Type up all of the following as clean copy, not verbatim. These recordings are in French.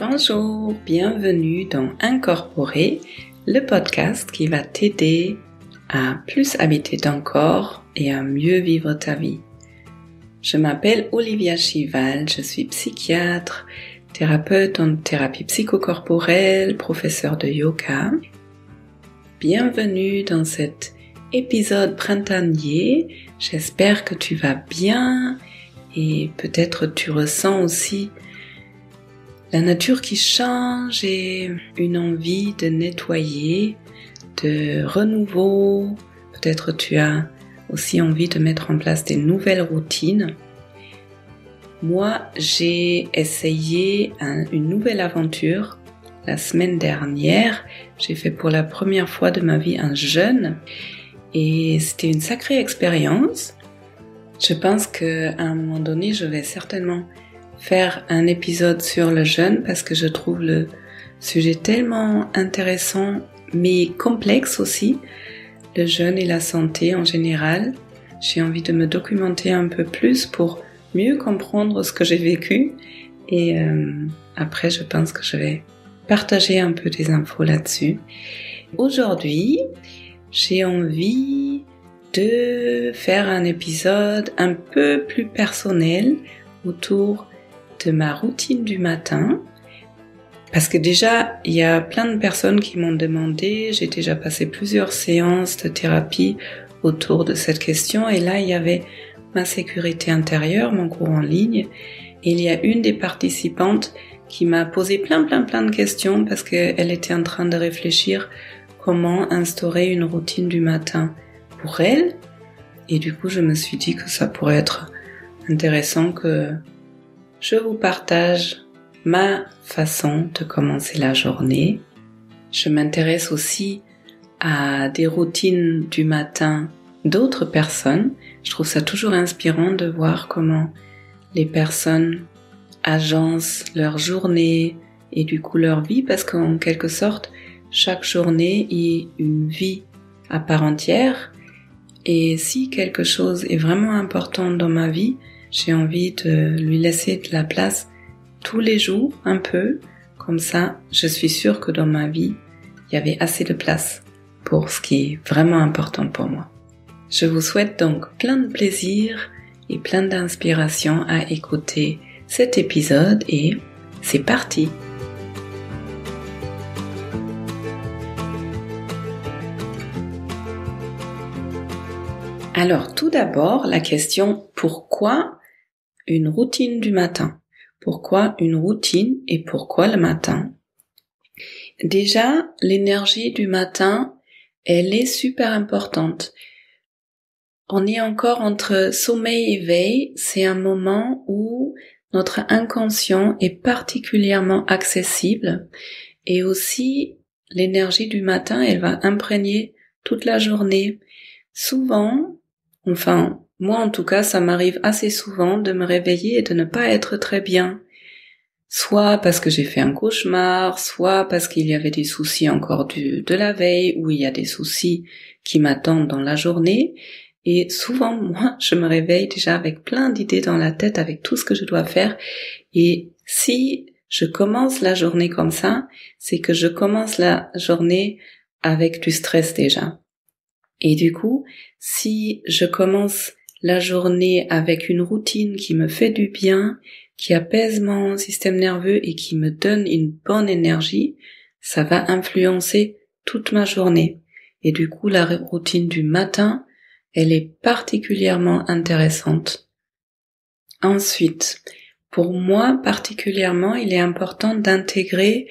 Bonjour, bienvenue dans Incorporer, le podcast qui va t'aider à plus habiter ton corps et à mieux vivre ta vie. Je m'appelle Olivia Chival, je suis psychiatre, thérapeute en thérapie psychocorporelle, professeur de yoga. Bienvenue dans cet épisode printanier, j'espère que tu vas bien et peut-être tu ressens aussi la nature qui change et une envie de nettoyer, de renouveau. Peut-être tu as aussi envie de mettre en place des nouvelles routines. Moi, j'ai essayé une nouvelle aventure la semaine dernière. J'ai fait pour la première fois de ma vie un jeûne et c'était une sacrée expérience. Je pense qu'à un moment donné, je vais certainement faire un épisode sur le jeûne parce que je trouve le sujet tellement intéressant mais complexe aussi, le jeûne et la santé en général. J'ai envie de me documenter un peu plus pour mieux comprendre ce que j'ai vécu et après je pense que je vais partager un peu des infos là-dessus. Aujourd'hui, j'ai envie de faire un épisode un peu plus personnel autour de ma routine du matin, parce que déjà il y a plein de personnes qui m'ont demandé, j'ai déjà passé plusieurs séances de thérapie autour de cette question, et là il y avait ma sécurité intérieure, mon cours en ligne, et il y a une des participantes qui m'a posé plein de questions parce qu'elle était en train de réfléchir comment instaurer une routine du matin pour elle, et du coup je me suis dit que ça pourrait être intéressant que je vous partage ma façon de commencer la journée. Je m'intéresse aussi à des routines du matin d'autres personnes. Je trouve ça toujours inspirant de voir comment les personnes agencent leur journée et du coup leur vie, parce qu'en quelque sorte, chaque journée est une vie à part entière. Et si quelque chose est vraiment important dans ma vie, j'ai envie de lui laisser de la place tous les jours, un peu. Comme ça, je suis sûre que dans ma vie, il y avait assez de place pour ce qui est vraiment important pour moi. Je vous souhaite donc plein de plaisir et plein d'inspiration à écouter cet épisode et c'est parti! Alors, tout d'abord, la question « Pourquoi une routine du matin ?» Pourquoi une routine et pourquoi le matin? Déjà, l'énergie du matin, elle est super importante. On est encore entre sommeil et veille, c'est un moment où notre inconscient est particulièrement accessible et aussi l'énergie du matin, elle va imprégner toute la journée. Souvent, moi en tout cas, ça m'arrive assez souvent de me réveiller et de ne pas être très bien. Soit parce que j'ai fait un cauchemar, soit parce qu'il y avait des soucis encore de la veille, ou il y a des soucis qui m'attendent dans la journée. Et souvent, moi, je me réveille déjà avec plein d'idées dans la tête, avec tout ce que je dois faire. Et si je commence la journée comme ça, c'est que je commence la journée avec du stress déjà. Et du coup, si je commence la journée avec une routine qui me fait du bien, qui apaise mon système nerveux et qui me donne une bonne énergie, ça va influencer toute ma journée. Et du coup, la routine du matin, elle est particulièrement intéressante. Ensuite, pour moi particulièrement, il est important d'intégrer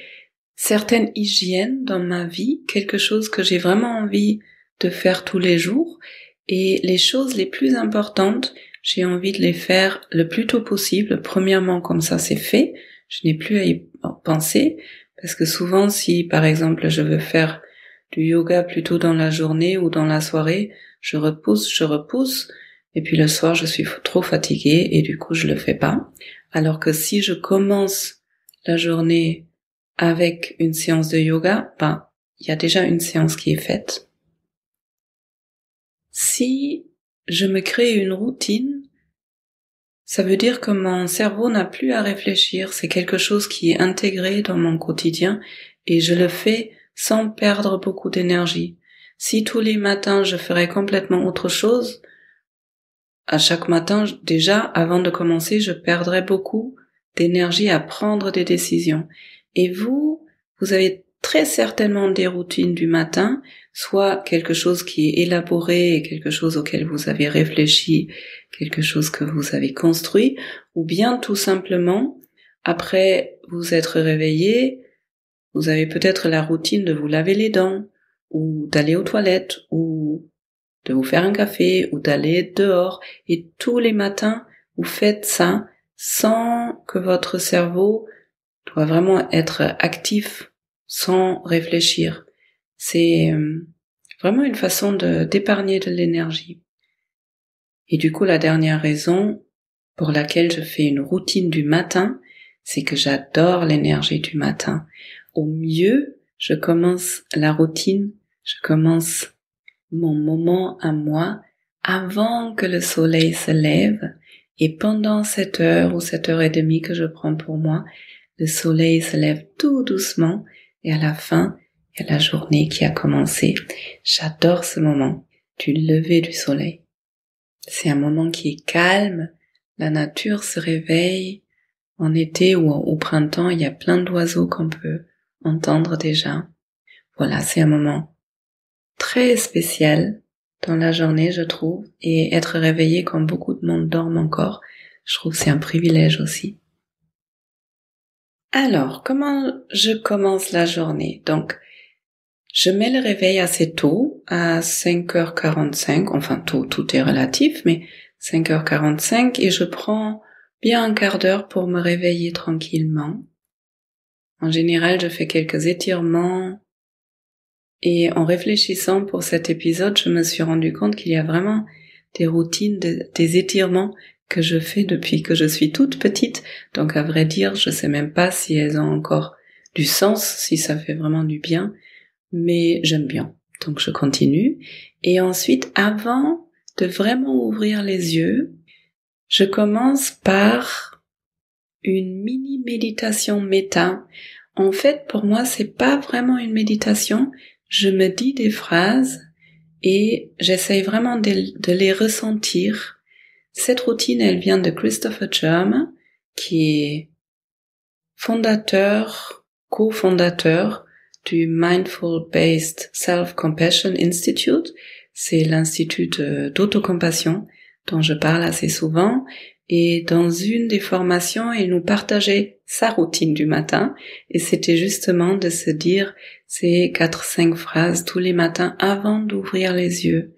certaines hygiènes dans ma vie, quelque chose que j'ai vraiment envie de faire tous les jours, et les choses les plus importantes, j'ai envie de les faire le plus tôt possible. Premièrement, comme ça c'est fait, je n'ai plus à y penser, parce que souvent si par exemple je veux faire du yoga plutôt dans la journée ou dans la soirée, je repousse, et puis le soir je suis trop fatiguée et du coup je le fais pas. Alors que si je commence la journée avec une séance de yoga, il y a déjà une séance qui est faite. Si je me crée une routine, ça veut dire que mon cerveau n'a plus à réfléchir, c'est quelque chose qui est intégré dans mon quotidien et je le fais sans perdre beaucoup d'énergie. Si tous les matins je ferais complètement autre chose, à chaque matin, déjà, avant de commencer, je perdrais beaucoup d'énergie à prendre des décisions. Et vous avez très certainement des routines du matin, soit quelque chose qui est élaboré et quelque chose auquel vous avez réfléchi, quelque chose que vous avez construit, ou bien tout simplement, après vous être réveillé, vous avez peut-être la routine de vous laver les dents, ou d'aller aux toilettes, ou de vous faire un café, ou d'aller dehors, et tous les matins, vous faites ça sans que votre cerveau doit vraiment être actif, sans réfléchir. C'est vraiment une façon d'épargner de l'énergie. Et du coup, la dernière raison pour laquelle je fais une routine du matin, c'est que j'adore l'énergie du matin. Au mieux, je commence la routine, je commence mon moment à moi avant que le soleil se lève, et pendant 7 heures ou 7 heures et demie que je prends pour moi, le soleil se lève tout doucement et à la fin, il y a la journée qui a commencé. J'adore ce moment du lever du soleil. C'est un moment qui est calme, la nature se réveille. En été ou au printemps, il y a plein d'oiseaux qu'on peut entendre déjà. Voilà, c'est un moment très spécial dans la journée, je trouve, et être réveillé quand beaucoup de monde dorme encore, je trouve que c'est un privilège aussi. Alors, comment je commence la journée? Donc, je mets le réveil assez tôt, à 5h45, enfin tôt, tout est relatif, mais 5h45, et je prends bien un quart d'heure pour me réveiller tranquillement. En général, je fais quelques étirements, et en réfléchissant pour cet épisode, je me suis rendu compte qu'il y a vraiment des routines, des étirements que je fais depuis que je suis toute petite. Donc à vrai dire, je sais même pas si elles ont encore du sens, si ça fait vraiment du bien, mais j'aime bien. Donc je continue. Et ensuite, avant de vraiment ouvrir les yeux, je commence par une mini méditation méta. En fait, pour moi, c'est pas vraiment une méditation. Je me dis des phrases et j'essaye vraiment de les ressentir. Cette routine, elle vient de Christopher Germ, qui est cofondateur du Mindful Based Self-Compassion Institute. C'est l'institut d'autocompassion dont je parle assez souvent. Et dans une des formations, il nous partageait sa routine du matin. Et c'était justement de se dire ces 4-5 phrases tous les matins avant d'ouvrir les yeux.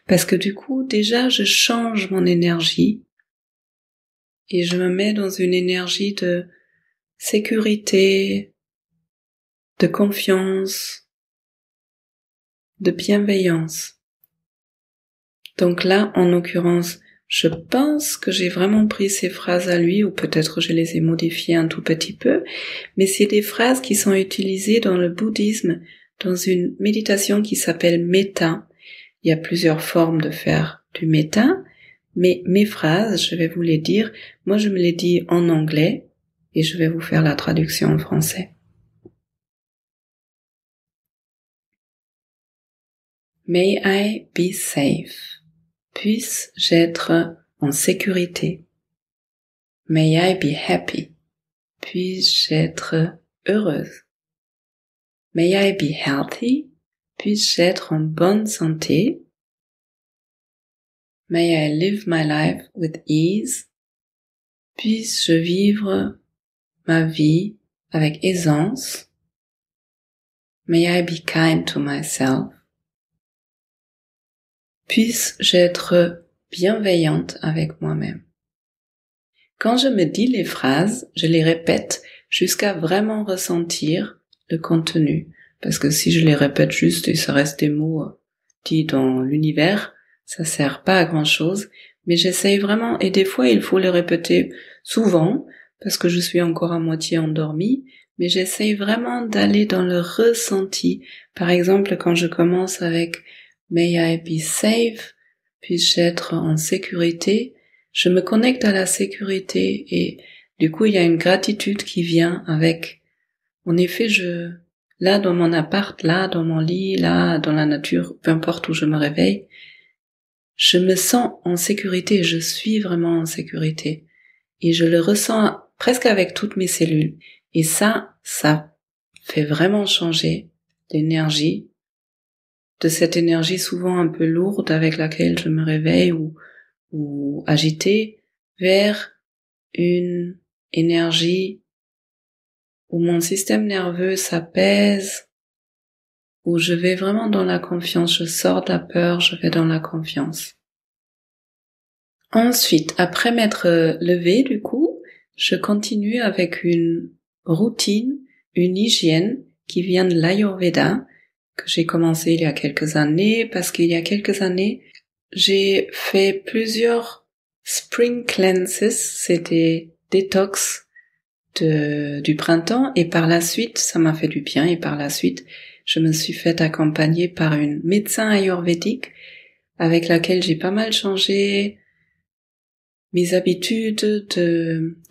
Parce que du coup, déjà, je change mon énergie et je me mets dans une énergie de sécurité, de confiance, de bienveillance. Donc là, en l'occurrence, je pense que j'ai vraiment pris ces phrases à lui, ou peut-être je les ai modifiées un tout petit peu, mais c'est des phrases qui sont utilisées dans le bouddhisme, dans une méditation qui s'appelle Metta. Il y a plusieurs formes de faire du Metta, mais mes phrases, je vais vous les dire. Moi, je me les dis en anglais, et je vais vous faire la traduction en français. May I be safe. Puisse-je être en sécurité. May I be happy. Puisse-je être heureuse. May I be healthy. Puisse-je être en bonne santé. May I live my life with ease. Puisse-je vivre ma vie avec aisance. May I be kind to myself. Puisse-je être bienveillante avec moi-même. Quand je me dis les phrases, je les répète jusqu'à vraiment ressentir le contenu. Parce que si je les répète juste et ça reste des mots dits dans l'univers, ça sert pas à grand chose. Mais j'essaye vraiment, et des fois il faut les répéter souvent, parce que je suis encore à moitié endormie, mais j'essaye vraiment d'aller dans le ressenti. Par exemple, quand je commence avec May I be safe, puis-je être en sécurité, je me connecte à la sécurité et du coup il y a une gratitude qui vient avec. En effet, là dans mon appart, là dans mon lit, là dans la nature, peu importe où je me réveille, je me sens en sécurité, je suis vraiment en sécurité. Et je le ressens presque avec toutes mes cellules. Et ça fait vraiment changer l'énergie, de cette énergie souvent un peu lourde avec laquelle je me réveille ou agitée, vers une énergie où mon système nerveux s'apaise, où je vais vraiment dans la confiance, je sors de la peur, je vais dans la confiance. Ensuite, après m'être levée du coup, je continue avec une routine, une hygiène qui vient de l'Ayurveda, que j'ai commencé il y a quelques années, parce qu'il y a quelques années, j'ai fait plusieurs spring cleanses, c'était détox du printemps, et par la suite, ça m'a fait du bien, et par la suite, je me suis fait accompagner par une médecin ayurvédique avec laquelle j'ai pas mal changé mes habitudes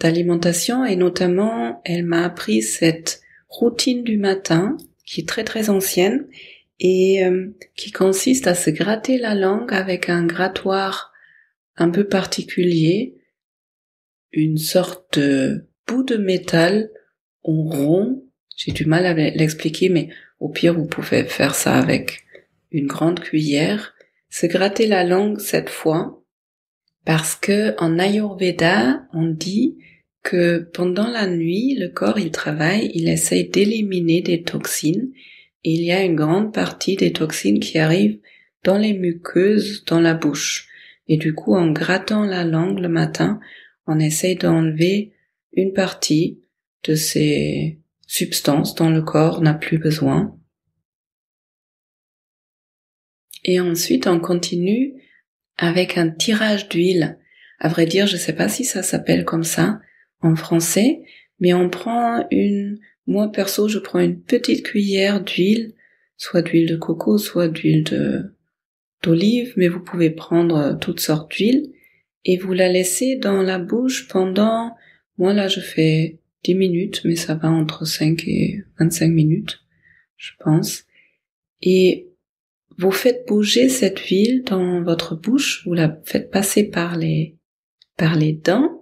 d'alimentation, et notamment, elle m'a appris cette routine du matin, qui est très très ancienne, et qui consiste à se gratter la langue avec un grattoir un peu particulier, une sorte de bout de métal en rond. J'ai du mal à l'expliquer, mais au pire, vous pouvez faire ça avec une grande cuillère. Se gratter la langue cette fois, parce que en Ayurveda, on dit que pendant la nuit, le corps, il travaille, il essaye d'éliminer des toxines, et il y a une grande partie des toxines qui arrivent dans les muqueuses, dans la bouche. Et du coup, en grattant la langue le matin, on essaye d'enlever une partie de ces substances dont le corps n'a plus besoin. Et ensuite, on continue avec un tirage d'huile. À vrai dire, je sais pas si ça s'appelle comme ça en français, mais on prend moi perso, je prends une petite cuillère d'huile, soit d'huile de coco, soit d'huile d'olive, mais vous pouvez prendre toutes sortes d'huile, et vous la laissez dans la bouche pendant, moi là je fais 10 minutes, mais ça va entre 5 et 25 minutes, je pense. Et vous faites bouger cette huile dans votre bouche, vous la faites passer par les dents,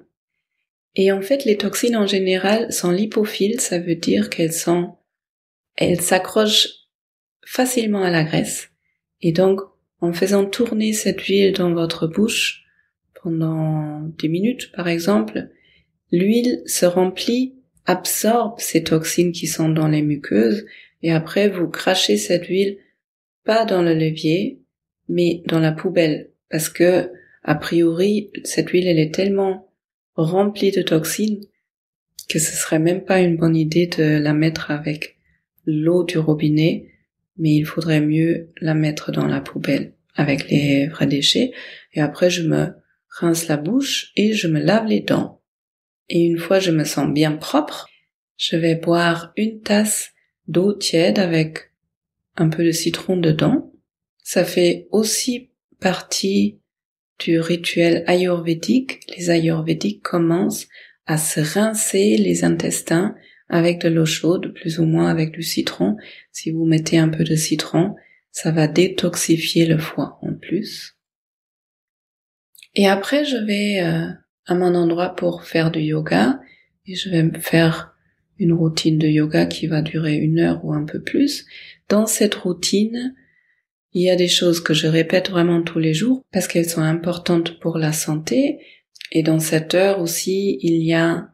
et en fait les toxines en général sont lipophiles, ça veut dire qu'elles s'accrochent facilement à la graisse, et donc en faisant tourner cette huile dans votre bouche pendant 10 minutes par exemple, l'huile se remplit, absorbe ces toxines qui sont dans les muqueuses, et après vous crachez cette huile pas dans le levier, mais dans la poubelle, parce que, a priori, cette huile, elle est tellement remplie de toxines que ce serait même pas une bonne idée de la mettre avec l'eau du robinet, mais il faudrait mieux la mettre dans la poubelle avec les vrais déchets, et après je me rince la bouche et je me lave les dents. Et une fois je me sens bien propre, je vais boire une tasse d'eau tiède avec un peu de citron dedans. Ça fait aussi partie du rituel ayurvédique. Les ayurvédiques commencent à se rincer les intestins avec de l'eau chaude, plus ou moins avec du citron. Si vous mettez un peu de citron, ça va détoxifier le foie en plus. Et après, je vais à mon endroit pour faire du yoga, et je vais me faire une routine de yoga qui va durer 1 heure ou un peu plus. Dans cette routine, il y a des choses que je répète vraiment tous les jours parce qu'elles sont importantes pour la santé. Et dans cette heure aussi, il y a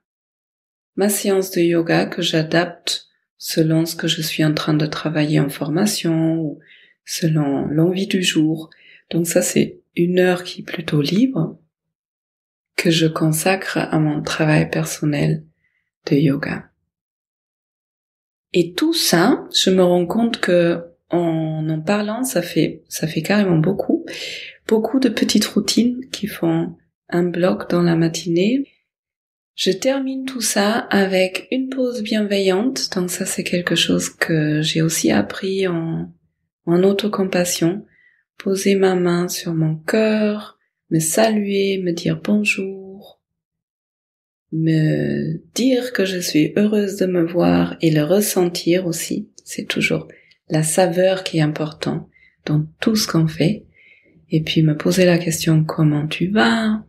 ma séance de yoga que j'adapte selon ce que je suis en train de travailler en formation ou selon l'envie du jour. Donc ça, c'est 1 heure qui est plutôt libre que je consacre à mon travail personnel de yoga. Et tout ça, je me rends compte que en parlant, ça fait carrément beaucoup de petites routines qui font un bloc dans la matinée. Je termine tout ça avec une pause bienveillante, donc ça c'est quelque chose que j'ai aussi appris en autocompassion. Poser ma main sur mon cœur, me saluer, me dire bonjour, me dire que je suis heureuse de me voir et le ressentir aussi. C'est toujours la saveur qui est importante dans tout ce qu'on fait. Et puis me poser la question comment tu vas,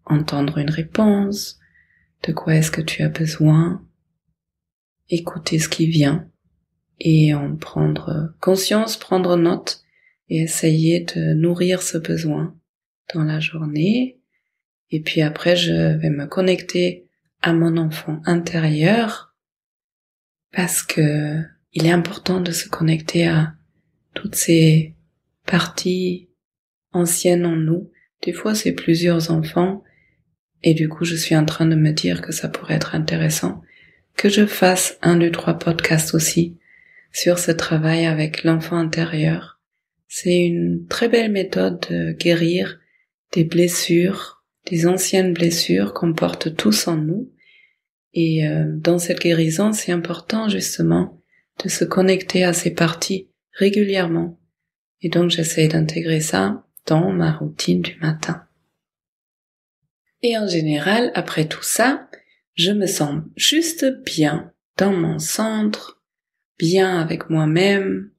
entendre une réponse, de quoi est-ce que tu as besoin, écouter ce qui vient et en prendre conscience, prendre note et essayer de nourrir ce besoin dans la journée. Et puis après, je vais me connecter à mon enfant intérieur parce que il est important de se connecter à toutes ces parties anciennes en nous. Des fois, c'est plusieurs enfants et du coup, je suis en train de me dire que ça pourrait être intéressant que je fasse 1, 2, 3 podcasts aussi sur ce travail avec l'enfant intérieur. C'est une très belle méthode de guérir des blessures, des anciennes blessures qu'on porte tous en nous. Et dans cette guérison, c'est important justement de se connecter à ces parties régulièrement. Et donc j'essaie d'intégrer ça dans ma routine du matin. Et en général, après tout ça, je me sens juste bien dans mon centre, bien avec moi-même,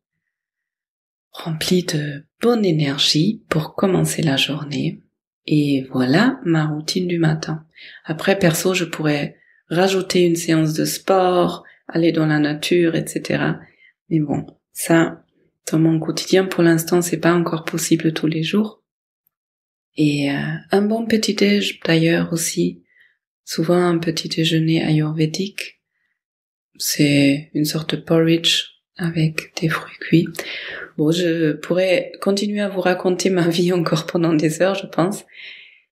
rempli de bonne énergie pour commencer la journée. Et voilà ma routine du matin. Après, perso, je pourrais rajouter une séance de sport, aller dans la nature, etc. Mais bon, ça, dans mon quotidien, pour l'instant, c'est pas encore possible tous les jours. Et un bon petit déj, d'ailleurs, aussi. Souvent, un petit déjeuner ayurvédique. C'est une sorte de porridge avec des fruits cuits. Bon, je pourrais continuer à vous raconter ma vie encore pendant des heures, je pense.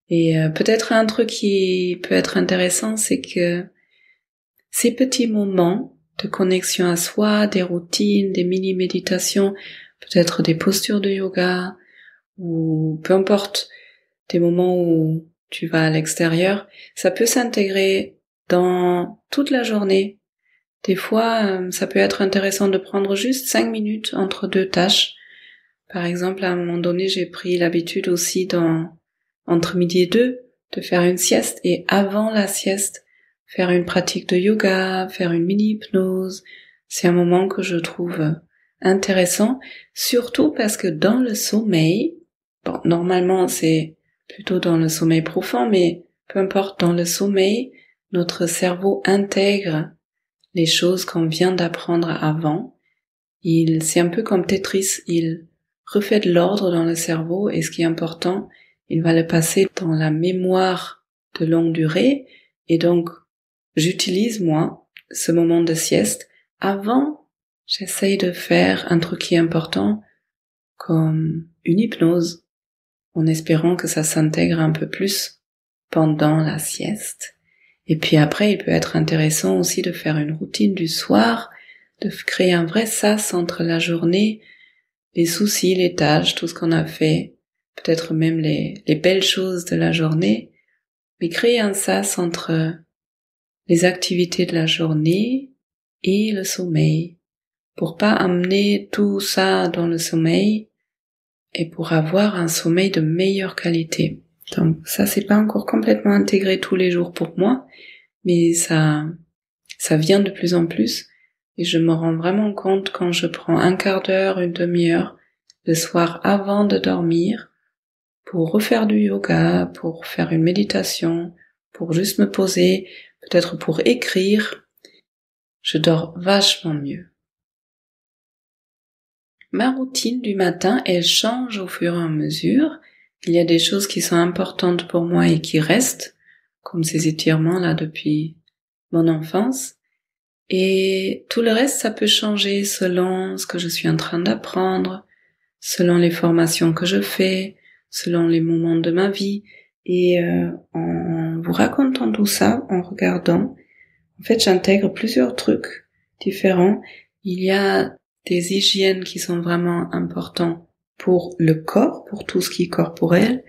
Et peut-être un truc qui peut être intéressant, c'est que ces petits moments de connexion à soi, des routines, des mini-méditations, peut-être des postures de yoga, ou peu importe, des moments où tu vas à l'extérieur, ça peut s'intégrer dans toute la journée. Des fois, ça peut être intéressant de prendre juste 5 minutes entre 2 tâches. Par exemple, à un moment donné, j'ai pris l'habitude aussi entre midi et 2, de faire une sieste et avant la sieste, faire une pratique de yoga, faire une mini-hypnose. C'est un moment que je trouve intéressant, surtout parce que dans le sommeil, bon, normalement c'est plutôt dans le sommeil profond, mais peu importe, dans le sommeil, notre cerveau intègre les choses qu'on vient d'apprendre avant. C'est un peu comme Tetris, il refait de l'ordre dans le cerveau et ce qui est important, il va le passer dans la mémoire de longue durée et donc j'utilise moi ce moment de sieste. Avant, j'essaye de faire un truc qui est important comme une hypnose en espérant que ça s'intègre un peu plus pendant la sieste. Et puis après, il peut être intéressant aussi de faire une routine du soir, de créer un vrai sas entre la journée, les soucis, les tâches, tout ce qu'on a fait, peut-être même les belles choses de la journée, mais créer un sas entre les activités de la journée et le sommeil, pour pas amener tout ça dans le sommeil et pour avoir un sommeil de meilleure qualité. Donc ça, c'est pas encore complètement intégré tous les jours pour moi, mais ça vient de plus en plus et je me rends vraiment compte quand je prends un quart d'heure, une demi-heure le soir avant de dormir pour refaire du yoga, pour faire une méditation, pour juste me poser, peut-être pour écrire, je dors vachement mieux. Ma routine du matin, elle change au fur et à mesure. Il y a des choses qui sont importantes pour moi et qui restent, comme ces étirements là depuis mon enfance. Et tout le reste, ça peut changer selon ce que je suis en train d'apprendre, selon les formations que je fais, selon les moments de ma vie. Et en vous racontant tout ça, en regardant, en fait, j'intègre plusieurs trucs différents. Il y a des hygiènes qui sont vraiment importants pour le corps, pour tout ce qui est corporel.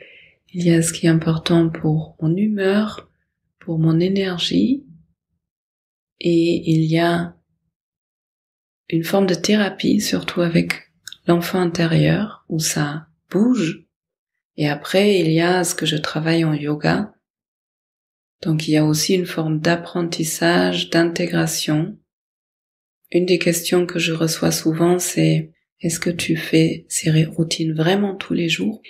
Il y a ce qui est important pour mon humeur, pour mon énergie. Et il y a une forme de thérapie, surtout avec l'enfant intérieur, où ça bouge. Et après, il y a ce que je travaille en yoga. Donc il y a aussi une forme d'apprentissage, d'intégration. Une des questions que je reçois souvent, c'est « Est-ce que tu fais ces routines vraiment tous les jours ?»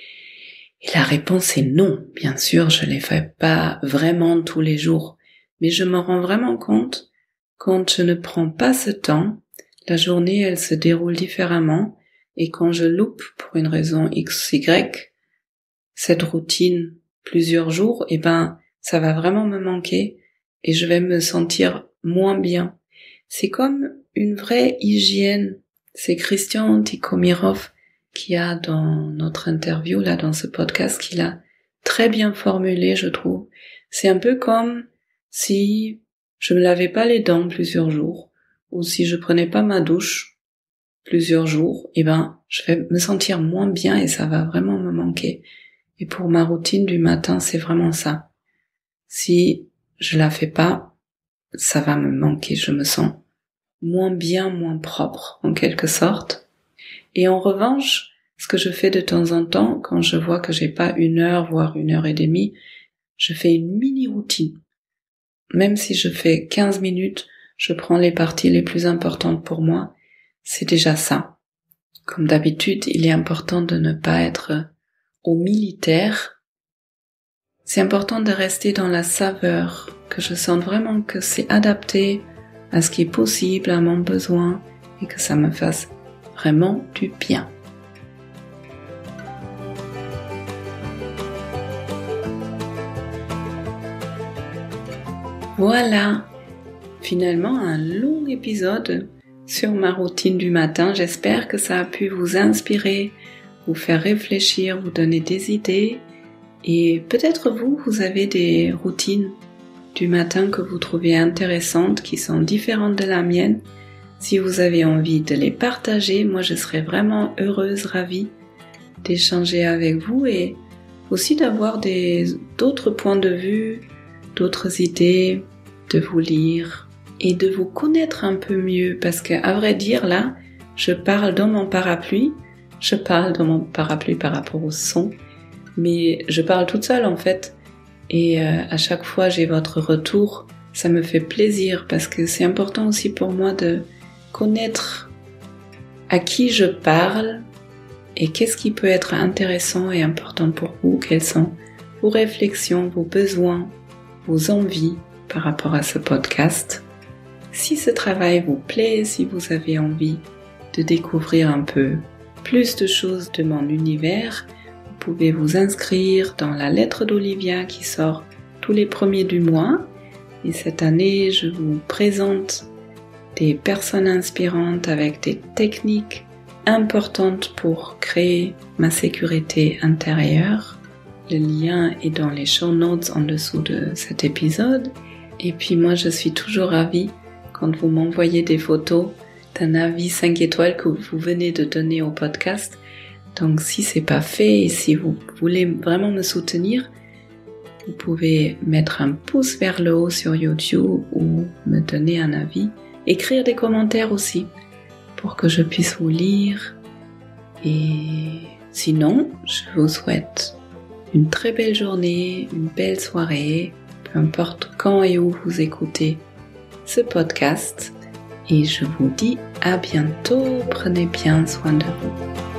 Et la réponse est non. Bien sûr, je les fais pas vraiment tous les jours. Mais je me rends vraiment compte, quand je ne prends pas ce temps, la journée, elle se déroule différemment. Et quand je loupe, pour une raison X, Y, cette routine plusieurs jours, ça va vraiment me manquer et je vais me sentir moins bien. C'est comme une vraie hygiène. C'est Christian Tikhomirov qui a dans notre interview, là, dans ce podcast, qu'il a très bien formulé, je trouve. C'est un peu comme si je me lavais pas les dents plusieurs jours, ou si je prenais pas ma douche plusieurs jours, je vais me sentir moins bien et ça va vraiment me manquer. Et pour ma routine du matin, c'est vraiment ça. Si je la fais pas, ça va me manquer, je me sens moins bien, moins propre, en quelque sorte. Et en revanche, ce que je fais de temps en temps, quand je vois que j'ai pas 1 heure, voire 1 heure et demie, je fais une mini-routine. Même si je fais 15 minutes, je prends les parties les plus importantes pour moi. C'est déjà ça. Comme d'habitude, il est important de ne pas être au militaire. C'est important de rester dans la saveur, que je sente vraiment que c'est adapté à ce qui est possible, à mon besoin, et que ça me fasse vraiment du bien. Voilà, finalement un long épisode sur ma routine du matin. J'espère que ça a pu vous inspirer, vous faire réfléchir, vous donner des idées. Et peut-être vous avez des routines du matin que vous trouvez intéressantes, qui sont différentes de la mienne. Si vous avez envie de les partager, moi je serais vraiment heureuse, ravie d'échanger avec vous et aussi d'avoir d'autres points de vue, d'autres idées, de vous lire et de vous connaître un peu mieux, parce que à vrai dire là, je parle dans mon parapluie par rapport au son, mais je parle toute seule en fait, et à chaque fois j'ai votre retour, ça me fait plaisir parce que c'est important aussi pour moi de connaître à qui je parle et qu'est-ce qui peut être intéressant et important pour vous, quelles sont vos réflexions, vos besoins, vos envies par rapport à ce podcast. Si ce travail vous plaît, si vous avez envie de découvrir un peu plus de choses de mon univers, vous pouvez vous inscrire dans la lettre d'Olivia qui sort tous les premiers du mois. Et cette année, je vous présente des personnes inspirantes avec des techniques importantes pour créer ma sécurité intérieure. Le lien est dans les show notes en dessous de cet épisode. Et puis moi, je suis toujours ravie quand vous m'envoyez des photos d'un avis 5 étoiles que vous venez de donner au podcast. Donc si c'est pas fait et si vous voulez vraiment me soutenir, vous pouvez mettre un pouce vers le haut sur YouTube ou me donner un avis. Écrire des commentaires aussi pour que je puisse vous lire. Et sinon, je vous souhaite une très belle journée, une belle soirée, peu importe quand et où vous écoutez ce podcast. Et je vous dis à bientôt, prenez bien soin de vous.